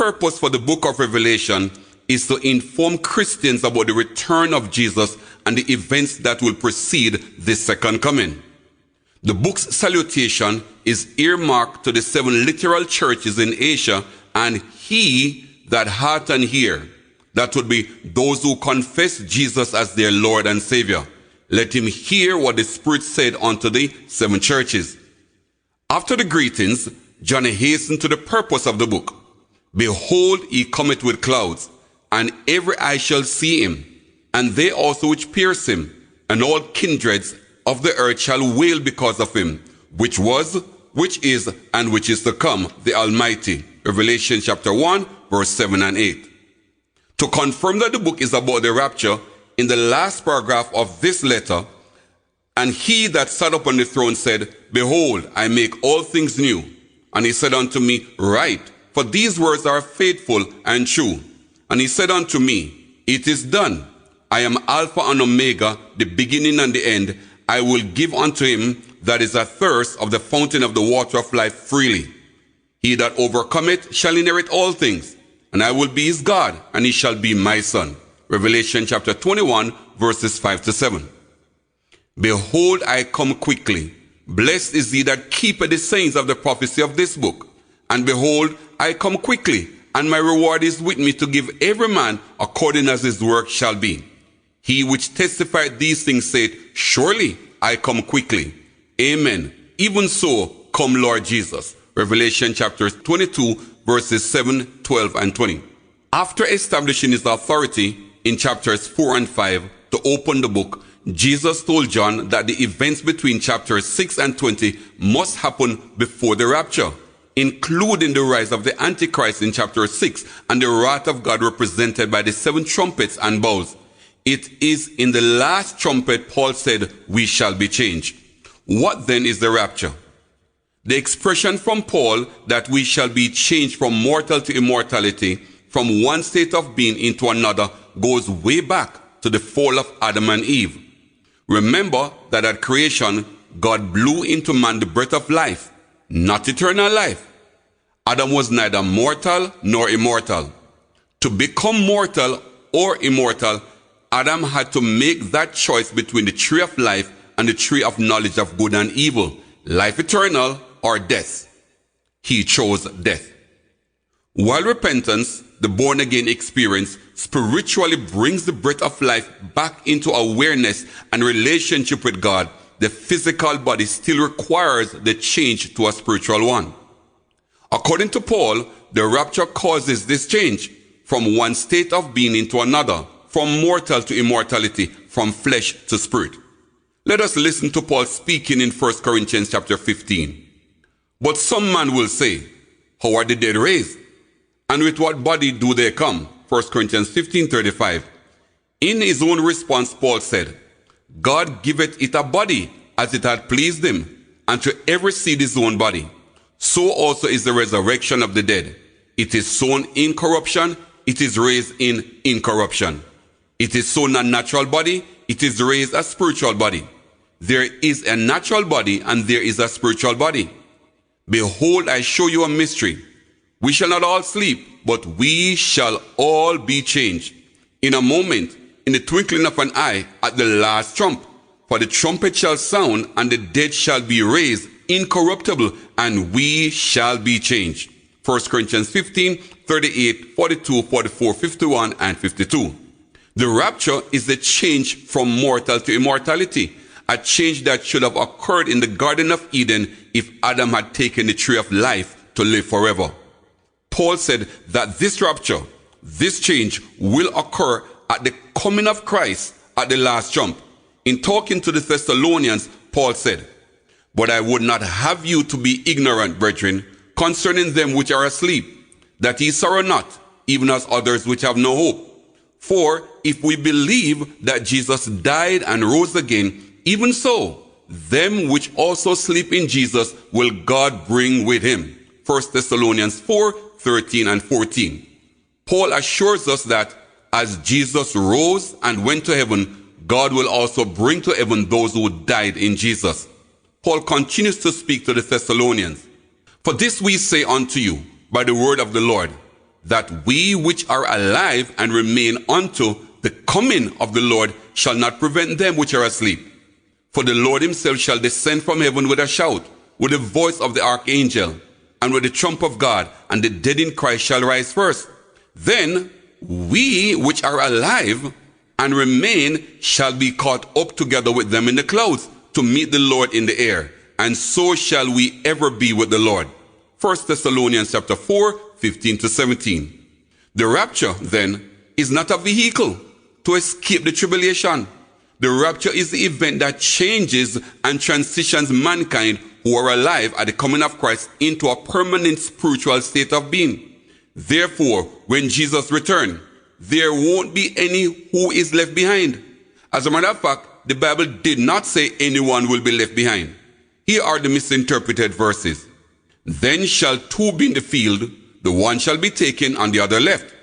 purpose for the book of Revelation is to inform Christians about the return of Jesus and the events that will precede this second coming. The book's salutation is earmarked to the 7 literal churches in Asia, and he that hath an ear, that would be those who confess Jesus as their Lord and Savior. Let him hear what the Spirit said unto the 7 churches. After the greetings, John hastened to the purpose of the book. Behold, he cometh with clouds, and every eye shall see him, and they also which pierce him, and all kindreds of the earth shall wail because of him, which was, which is, and which is to come, the Almighty. Revelation chapter 1, verse 7 and 8. To confirm that the book is about the rapture, in the last paragraph of this letter, and he that sat upon the throne said, Behold, I make all things new. And he said unto me, Write, for these words are faithful and true. And he said unto me, It is done. I am Alpha and Omega, the beginning and the end. I will give unto him that is athirst of the fountain of the water of life freely. He that overcometh shall inherit all things, and I will be his God, and he shall be my son. Revelation chapter 21, verses 5 to 7. Behold, I come quickly. Blessed is he that keepeth the sayings of the prophecy of this book. And behold, I come quickly, and my reward is with me to give every man according as his work shall be. He which testified these things said, Surely I come quickly. Amen. Even so, come Lord Jesus. Revelation chapter 22, verses 7, 12, and 20. After establishing his authority in chapters 4 and 5 to open the book, Jesus told John that the events between chapters 6 and 20 must happen before the rapture, including the rise of the Antichrist in chapter 6 and the wrath of God represented by the 7 trumpets and bowls. It is in the last trumpet, Paul said, we shall be changed. What then is the rapture? The expression from Paul that we shall be changed from mortal to immortality, from one state of being into another, goes way back to the fall of Adam and Eve. Remember that at creation, God blew into man the breath of life, not eternal life. Adam was neither mortal nor immortal. To become mortal or immortal, Adam had to make that choice between the tree of life and the tree of knowledge of good and evil, life eternal or death. He chose death. While repentance, the born-again experience, spiritually brings the breath of life back into awareness and relationship with God, the physical body still requires the change to a spiritual one. According to Paul, the rapture causes this change from one state of being into another, from mortal to immortality, from flesh to spirit. Let us listen to Paul speaking in 1 Corinthians chapter 15. But some man will say, How are the dead raised? And with what body do they come? 1 Corinthians 15:35. In his own response, Paul said, God giveth it a body as it had pleased him, and to every seed his own body. So also is the resurrection of the dead. It is sown in corruption, it is raised in incorruption. It is sown a natural body, it is raised a spiritual body. There is a natural body and there is a spiritual body. Behold, I show you a mystery. We shall not all sleep, but we shall all be changed. In a moment, in the twinkling of an eye, at the last trump. For the trumpet shall sound, and the dead shall be raised incorruptible, and we shall be changed. 1 Corinthians 15:38, 42, 44, 51, and 52. The rapture is the change from mortal to immortality, a change that should have occurred in the Garden of Eden if Adam had taken the tree of life to live forever. Paul said that this rapture, this change, will occur at the coming of Christ at the last trump. In talking to the Thessalonians, Paul said, But I would not have you to be ignorant, brethren, concerning them which are asleep, that ye sorrow not, even as others which have no hope. For if we believe that Jesus died and rose again, even so, them which also sleep in Jesus will God bring with him. 1 Thessalonians 4:13 and 14. Paul assures us that as Jesus rose and went to heaven, God will also bring to heaven those who died in Jesus. Paul continues to speak to the Thessalonians. For this we say unto you by the word of the Lord, that we which are alive and remain unto the coming of the Lord shall not prevent them which are asleep. For the Lord himself shall descend from heaven with a shout, with the voice of the archangel, and with the trump of God, and the dead in Christ shall rise first. Then we which are alive and remain shall be caught up together with them in the clouds to meet the Lord in the air, and so shall we ever be with the Lord. 1 Thessalonians chapter 4, 15 to 17. The rapture, then, is not a vehicle to escape the tribulation. The rapture is the event that changes and transitions mankind who are alive at the coming of Christ into a permanent spiritual state of being. Therefore, when Jesus returns, there won't be any who is left behind. As a matter of fact, the Bible did not say anyone will be left behind. Here are the misinterpreted verses. Then shall two be in the field, the one shall be taken and the other left.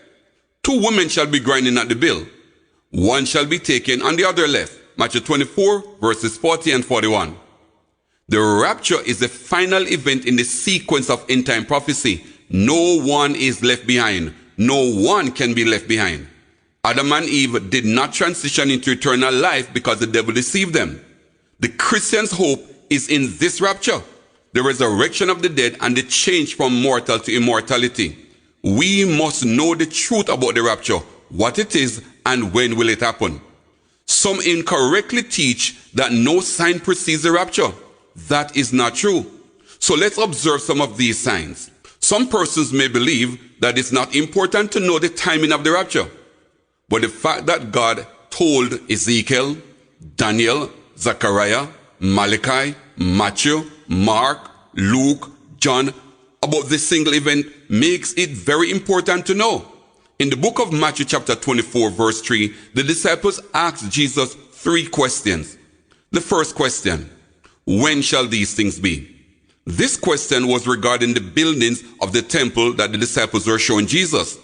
Two women shall be grinding at the bill. One shall be taken and the other left. Matthew 24, verses 40 and 41. The rapture is the final event in the sequence of end-time prophecy. No one is left behind. No one can be left behind. Adam and Eve did not transition into eternal life because the devil deceived them. The Christian's hope is in this rapture, the resurrection of the dead and the change from mortal to immortality. We must know the truth about the rapture, what it is, and when will it happen. Some incorrectly teach that no sign precedes the rapture. That is not true. So let's observe some of these signs. Some persons may believe that it's not important to know the timing of the rapture. But the fact that God told Ezekiel, Daniel, Zechariah, Malachi, Matthew, Mark, Luke, John about this single event makes it very important to know. In the book of Matthew chapter 24 verse 3, the disciples asked Jesus 3 questions. The first question, when shall these things be? This question was regarding the buildings of the temple that the disciples were showing Jesus.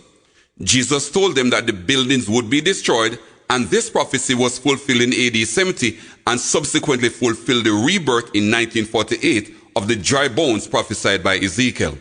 Jesus told them that the buildings would be destroyed, and this prophecy was fulfilled in AD 70 and subsequently fulfilled the rebirth in 1948 of the dry bones prophesied by Ezekiel.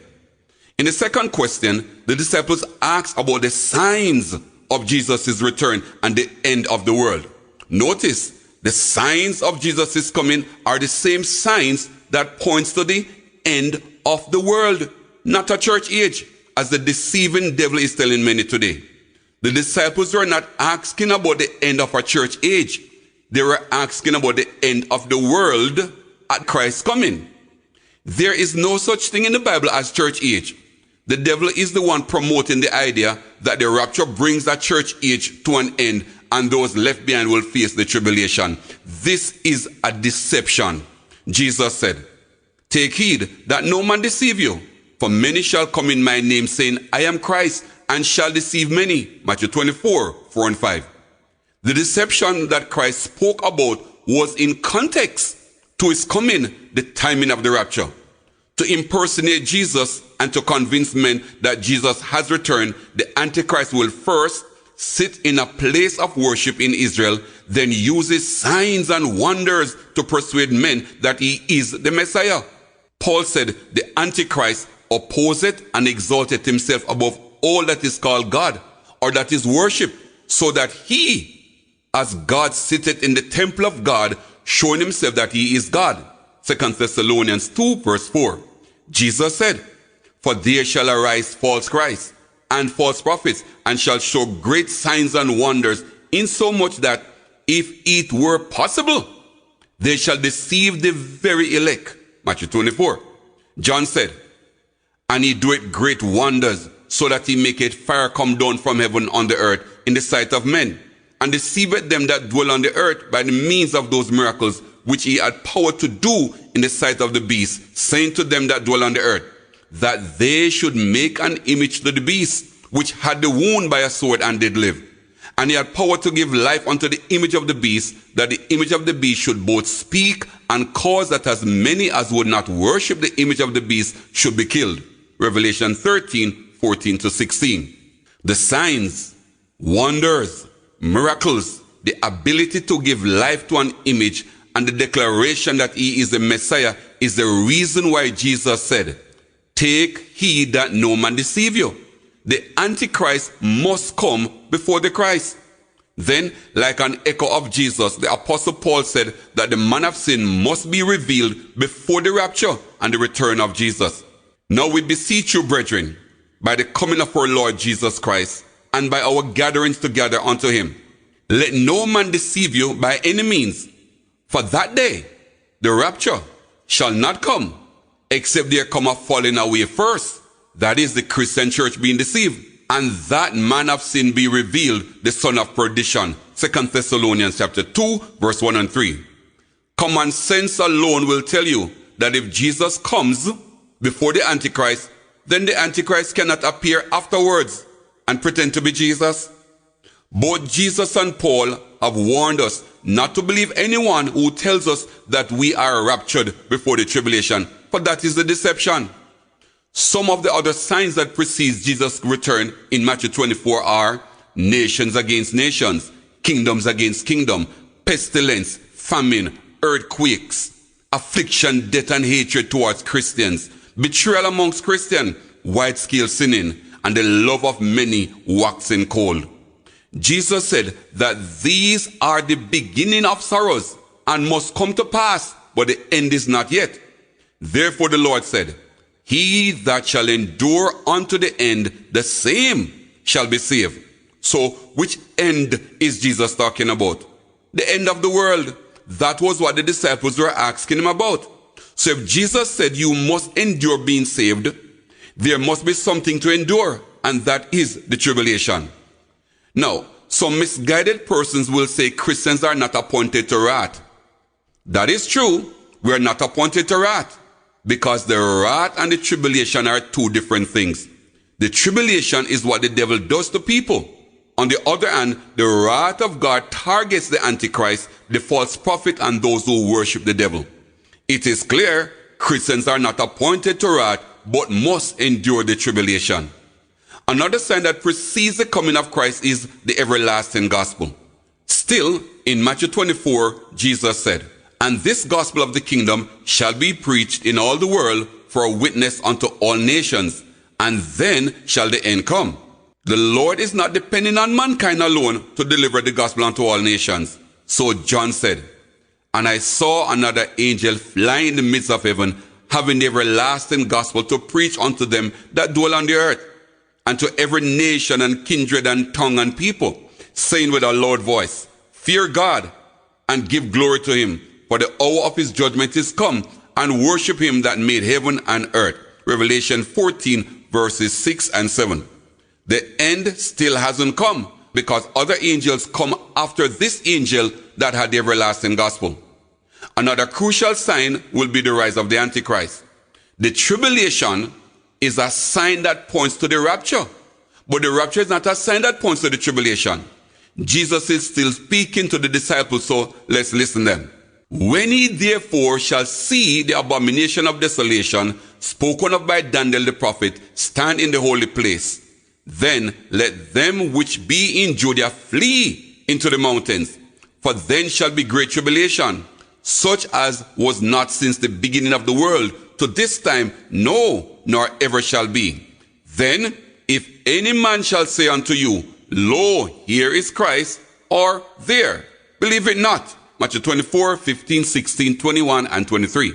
In the second question, the disciples asked about the signs of Jesus' return and the end of the world. Notice, the signs of Jesus' coming are the same signs that points to the end of the world, not a church age, as the deceiving devil is telling many today. The disciples were not asking about the end of a church age. They were asking about the end of the world at Christ's coming. There is no such thing in the Bible as church age. The devil is the one promoting the idea that the rapture brings that church age to an end and those left behind will face the tribulation. This is a deception. Jesus said, take heed that no man deceive you, for many shall come in my name saying, I am Christ, and shall deceive many. Matthew 24, 4 and 5. The deception that Christ spoke about was in context to his coming, the timing of the rapture. To impersonate Jesus and to convince men that Jesus has returned, the Antichrist will first sit in a place of worship in Israel, then uses signs and wonders to persuade men that he is the Messiah. Paul said the Antichrist opposeth and exalteth himself above all that is called God or that is worshipped, so that he, as God, sitteth in the temple of God, showing himself that he is God. 2 Thessalonians 2 verse 4. Jesus said, for there shall arise false Christs and false prophets, and shall show great signs and wonders, insomuch that if it were possible, they shall deceive the very elect. Matthew 24. John said, and he doeth great wonders, so that he maketh fire come down from heaven on the earth in the sight of men, and deceiveth them that dwell on the earth by the means of those miracles which he had power to do in the sight of the beast, saying to them that dwell on the earth, that they should make an image to the beast, which had the wound by a sword and did live. And he had power to give life unto the image of the beast, that the image of the beast should both speak and cause that as many as would not worship the image of the beast should be killed. Revelation 13, 14 to 16. The signs, wonders, miracles, the ability to give life to an image, and the declaration that he is the Messiah is the reason why Jesus said, take heed that no man deceive you. the Antichrist must come before the Christ. Then, like an echo of Jesus, the Apostle Paul said that the man of sin must be revealed before the rapture and the return of Jesus. Now we beseech you, brethren, by the coming of our Lord Jesus Christ, and by our gatherings together unto him, let no man deceive you by any means, for that day, the rapture, shall not come, except there come a falling away first, that is the Christian church being deceived, and that man of sin be revealed, the son of perdition. 2 Thessalonians chapter 2, verse 1 and 3. Common sense alone will tell you that if Jesus comes before the Antichrist, then the Antichrist cannot appear afterwards and pretend to be Jesus. Both Jesus and Paul have warned us not to believe anyone who tells us that we are raptured before the tribulation, for that is the deception. Some of the other signs that precede Jesus' return in Matthew 24 are nations against nations, kingdoms against kingdom, pestilence, famine, earthquakes, affliction, death, and hatred towards Christians, betrayal amongst Christians, wide-scale sinning, and the love of many waxing cold. Jesus said that these are the beginning of sorrows and must come to pass, but the end is not yet. Therefore the Lord said, he that shall endure unto the end, the same shall be saved. So which end is Jesus talking about? The end of the world. That was what the disciples were asking him about. So if Jesus said you must endure being saved, there must be something to endure, and that is the tribulation. Now, some misguided persons will say Christians are not appointed to wrath. That is true. We are not appointed to wrath, because the wrath and the tribulation are two different things. The tribulation is what the devil does to people. On the other hand, the wrath of God targets the Antichrist, the false prophet, and those who worship the devil. It is clear Christians are not appointed to wrath, but must endure the tribulation. Another sign that precedes the coming of Christ is the everlasting gospel. Still, in Matthew 24, Jesus said, and this gospel of the kingdom shall be preached in all the world for a witness unto all nations, and then shall the end come. The Lord is not depending on mankind alone to deliver the gospel unto all nations. So John said, and I saw another angel fly in the midst of heaven, having the everlasting gospel to preach unto them that dwell on the earth, and to every nation and kindred and tongue and people, saying with a loud voice, fear God, and give glory to him, for the hour of his judgment is come, and worship him that made heaven and earth. Revelation 14, verses 6 and 7. The end still hasn't come, because other angels come after this angel that had the everlasting gospel. Another crucial sign will be the rise of the Antichrist. The tribulation is a sign that points to the rapture, but the rapture is not a sign that points to the tribulation. Jesus is still speaking to the disciples, so let's listen to them. When ye therefore shall see the abomination of desolation, spoken of by Daniel the prophet, stand in the holy place, then let them which be in Judea flee into the mountains, for then shall be great tribulation, such as was not since the beginning of the world, to this time, no, nor ever shall be. Then, if any man shall say unto you, lo, here is Christ, or there, believe it not. Matthew 24, 15, 16, 21, and 23.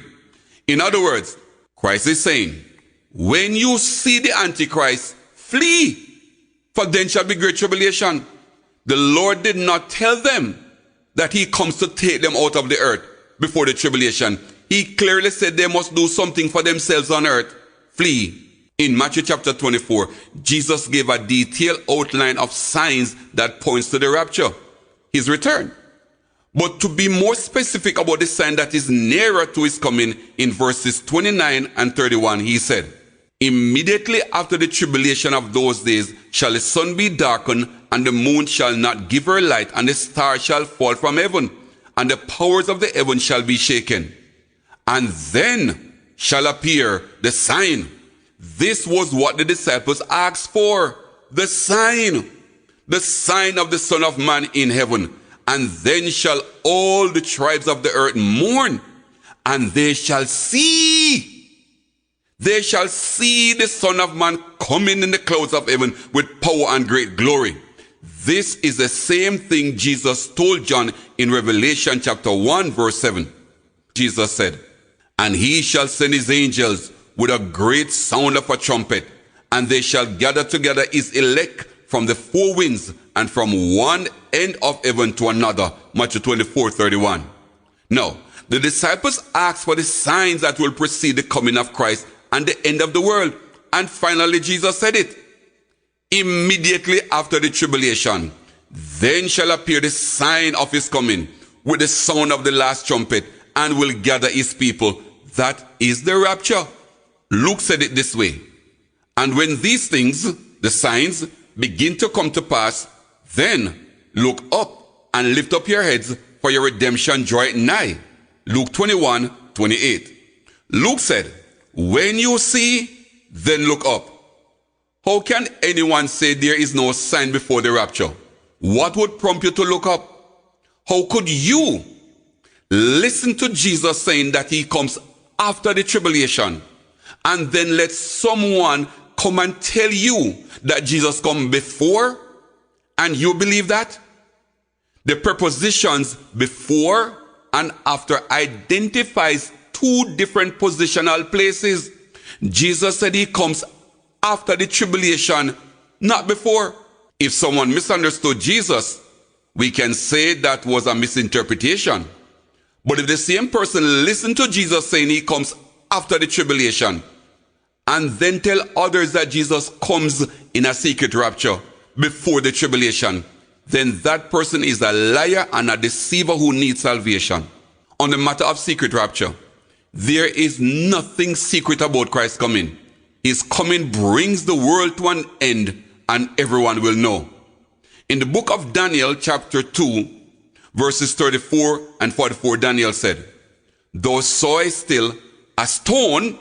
In other words, Christ is saying, when you see the Antichrist, flee, for then shall be great tribulation. The Lord did not tell them that he comes to take them out of the earth before the tribulation. He clearly said they must do something for themselves on earth. Flee. In Matthew chapter 24, Jesus gave a detailed outline of signs that points to the rapture, his return. But to be more specific about the sign that is nearer to his coming, in verses 29 and 31, he said, immediately after the tribulation of those days shall the sun be darkened, and the moon shall not give her light, and the stars shall fall from heaven, and the powers of the heaven shall be shaken. And then shall appear the sign. This was what the disciples asked for. The sign of the Son of Man in heaven. And then shall all the tribes of the earth mourn, and they shall see They shall see the Son of Man coming in the clouds of heaven with power and great glory. This is the same thing Jesus told John in Revelation chapter 1 verse 7. Jesus said, "And he shall send his angels with a great sound of a trumpet, and they shall gather together his elect from the four winds and from one end of heaven to another." Matthew 24:31. Now, the disciples asked for the signs that will precede the coming of Christ and the end of the world. And finally, Jesus said it. "Immediately after the tribulation, then shall appear the sign of his coming with the sound of the last trumpet, and will gather his people." That is the rapture. Luke said it this way: "And when these things, the signs, begin to come to pass, then look up and lift up your heads, for your redemption draweth nigh." Luke 21:28. Luke said, "When you see, then look up." How can anyone say there is no sign before the rapture? What would prompt you to look up? How could you listen to Jesus saying that he comes after the tribulation, and then let someone come and tell you that Jesus come before, and you believe that? The prepositions before and after identifies two different positional places. Jesus said he comes after the tribulation, not before. If someone misunderstood Jesus, we can say that was a misinterpretation. But if the same person listened to Jesus saying he comes after the tribulation, and then tell others that Jesus comes in a secret rapture before the tribulation, then that person is a liar and a deceiver who needs salvation. On the matter of secret rapture, there is nothing secret about Christ's coming. His coming brings the world to an end, and everyone will know. In the book of Daniel chapter 2, verses 34 and 44, Daniel said, "Thou sawest still a stone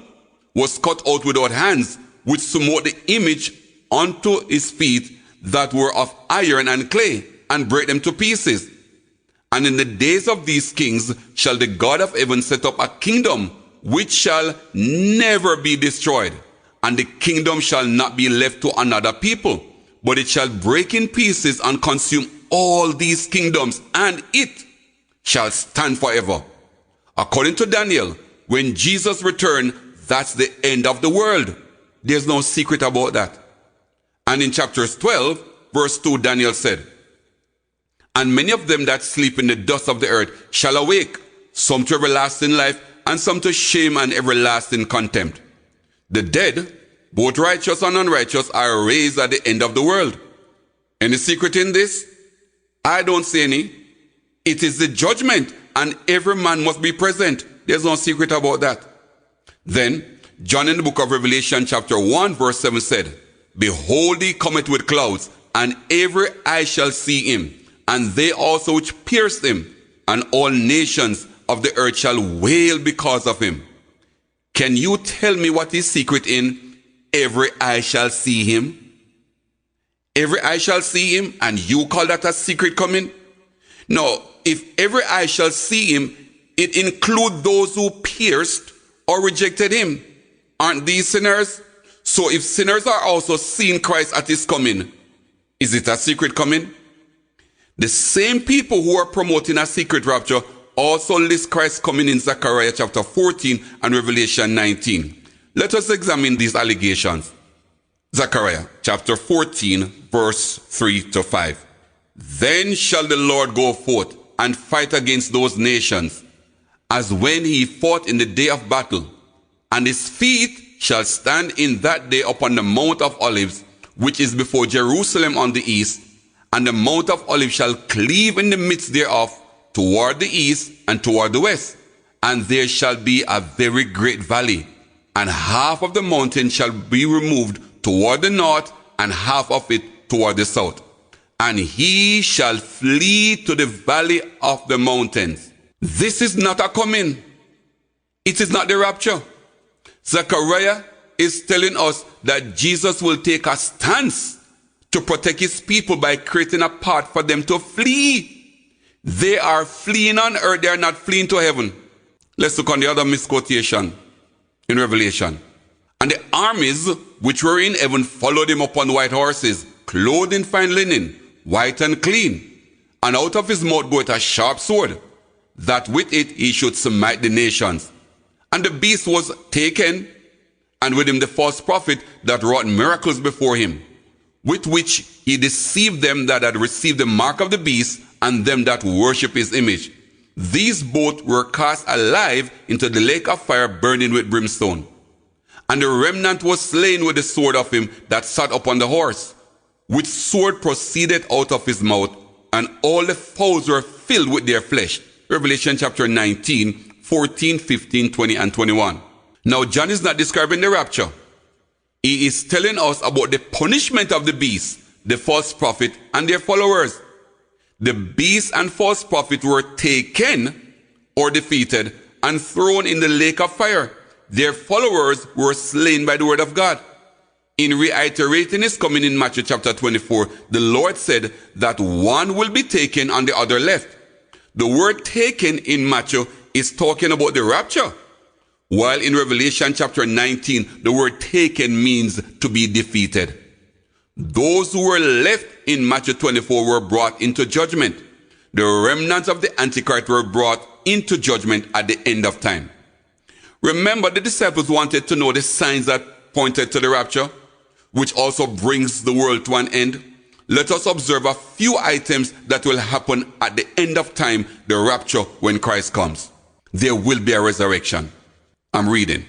was cut out without hands, which smote the image unto his feet that were of iron and clay, and break them to pieces. And in the days of these kings shall the God of heaven set up a kingdom which shall never be destroyed. And the kingdom shall not be left to another people, but it shall break in pieces and consume all these kingdoms, and it shall stand forever." According to Daniel, when Jesus returned, that's the end of the world. There's no secret about that. And in chapter 12, verse 2, Daniel said, "And many of them that sleep in the dust of the earth shall awake, some to everlasting life, and some to shame and everlasting contempt. The dead, both righteous and unrighteous, are raised at the end of the world." Any secret in this? I don't see any. It is the judgment, and every man must be present. There's no secret about that. Then John in the book of Revelation chapter 1 verse 7 said, "Behold, he cometh with clouds, and every eye shall see him, and they also which pierced him, and all nations of the earth shall wail because of him." Can you tell me what is secret in "every eye shall see him"? Every eye shall see him, and you call that a secret coming? No, if every eye shall see him, it includes those who pierced or rejected him. Aren't these sinners? So if sinners are also seeing Christ at his coming, is it a secret coming? The same people who are promoting a secret rapture also list Christ's coming in Zechariah chapter 14 and Revelation 19. Let us examine these allegations. Zechariah chapter 14 verse 3 to 5. "Then shall the Lord go forth and fight against those nations, as when he fought in the day of battle. And his feet shall stand in that day upon the Mount of Olives, which is before Jerusalem on the east. And the Mount of Olives shall cleave in the midst thereof, toward the east and toward the west. And there shall be a very great valley, and half of the mountain shall be removed toward the north, and half of it toward the south. And he shall flee to the valley of the mountains." This is not a coming. It is not the rapture. Zechariah is telling us that Jesus will take a stance to protect his people by creating a path for them to flee. They are fleeing on earth, they are not fleeing to heaven. Let's look on the other misquotation in Revelation. And the armies which were in heaven followed him upon white horses, clothed in fine linen, white and clean. And out of his mouth goeth a sharp sword, that with it he should smite the nations. And the beast was taken, and with him the false prophet that wrought miracles before him, with which he deceived them that had received the mark of the beast, and them that worship his image. These both were cast alive into the lake of fire burning with brimstone. And the remnant was slain with the sword of him that sat upon the horse, which sword proceeded out of his mouth, and all the fowls were filled with their flesh. Revelation chapter 19, 14, 15, 20, and 21. Now John is not describing the rapture. He is telling us about the punishment of the beast, the false prophet, and their followers. The beast and false prophet were taken or defeated and thrown in the lake of fire. Their followers were slain by the word of God. In reiterating his coming in Matthew chapter 24, the Lord said that one will be taken and the other left. The word taken in Matthew is talking about the rapture, while in Revelation chapter 19, the word taken means to be defeated. Those who were left in Matthew 24 were brought into judgment. The remnants of the Antichrist were brought into judgment at the end of time. Remember, the disciples wanted to know the signs that pointed to the rapture, which also brings the world to an end. Let us observe a few items that will happen at the end of time, the rapture, when Christ comes. There will be a resurrection. I'm reading.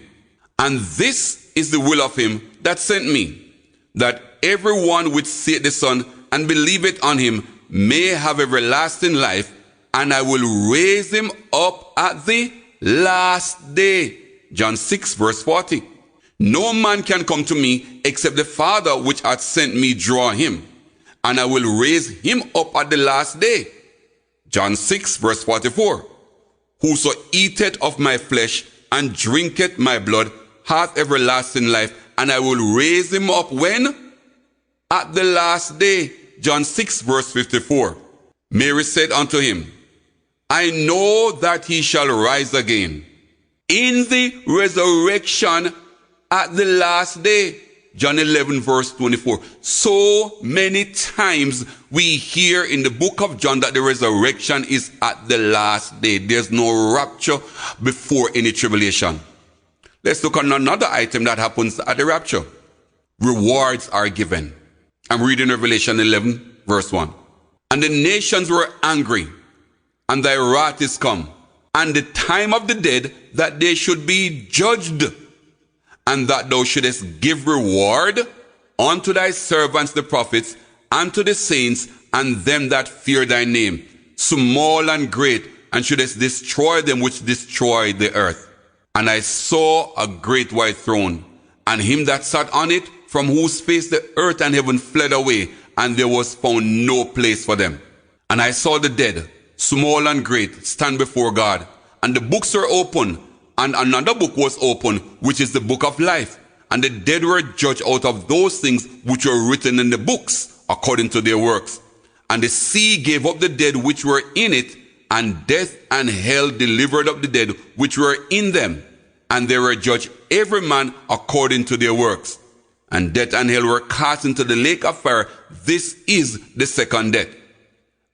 And this is the will of him that sent me, that everyone which seeth the Son and believeth on him may have everlasting life, and I will raise him up at the last day. John 6 verse 40. No man can come to me except the Father which hath sent me draw him, and I will raise him up at the last day. John 6 verse 44. Whoso eateth of my flesh and drinketh my blood hath everlasting life, and I will raise him up when? At the last day. John 6 verse 54. Mary said unto him, I know that he shall rise again in the resurrection at the last day. John 11 verse 24. So many times we hear in the book of John that the resurrection is at the last day. There's no rapture before any tribulation. Let's look on another item that happens at the rapture. Rewards are given. I'm reading Revelation 11 verse 1. And the nations were angry, and thy wrath is come, and the time of the dead that they should be judged, and that thou shouldest give reward unto thy servants the prophets, and to the saints, and them that fear thy name, small and great, and shouldest destroy them which destroy the earth. And I saw a great white throne, and him that sat on it, from whose face the earth and heaven fled away, and there was found no place for them. And I saw the dead, small and great, stand before God, and the books were open, and another book was open, which is the book of life. And the dead were judged out of those things which were written in the books, according to their works. And the sea gave up the dead which were in it, and death and hell delivered up the dead which were in them. And they were judged every man according to their works. And death and hell were cast into the lake of fire. This is the second death.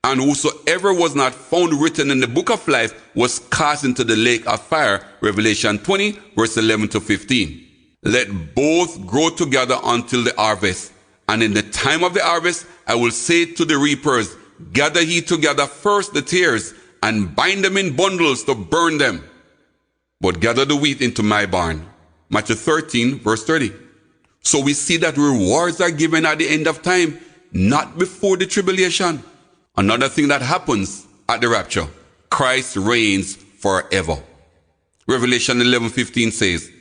And whosoever was not found written in the book of life was cast into the lake of fire. Revelation 20, verse 11 to 15. Let both grow together until the harvest. And in the time of the harvest, I will say to the reapers, gather ye together first the tares, and bind them in bundles to burn them, but gather the wheat into my barn. Matthew 13, verse 30. So we see that rewards are given at the end of time, not before the tribulation. Another thing that happens at the rapture, Christ reigns forever. Revelation 11:15 says,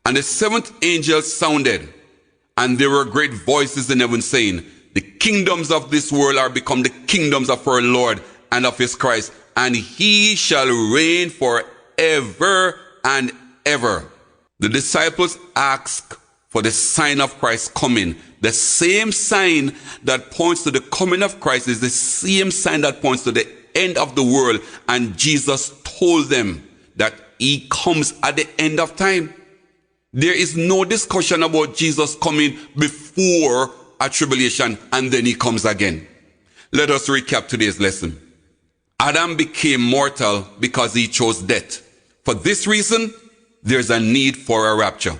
and the seventh angel sounded, and there were great voices in heaven saying, the kingdoms of this world are become the kingdoms of our Lord and of his Christ, and he shall reign forever and ever. The disciples asked for the sign of Christ's coming. The same sign that points to the coming of Christ is the same sign that points to the end of the world. And Jesus told them that he comes at the end of time. There is no discussion about Jesus coming before a tribulation and then he comes again. Let us recap today's lesson. Adam became mortal because he chose death. For this reason, there's a need for a rapture.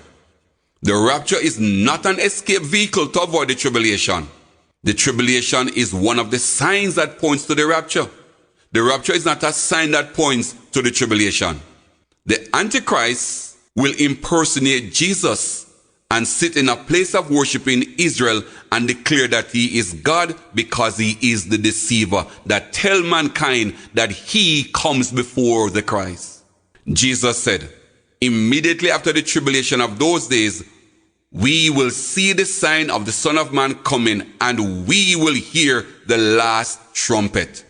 The rapture is not an escape vehicle to avoid the tribulation. The tribulation is one of the signs that points to the rapture. The rapture is not a sign that points to the tribulation. The Antichrist will impersonate Jesus and sit in a place of worship in Israel and declare that he is God because he is the deceiver that tell mankind that he comes before the Christ. Jesus said, immediately after the tribulation of those days, we will see the sign of the Son of Man coming, and we will hear the last trumpet.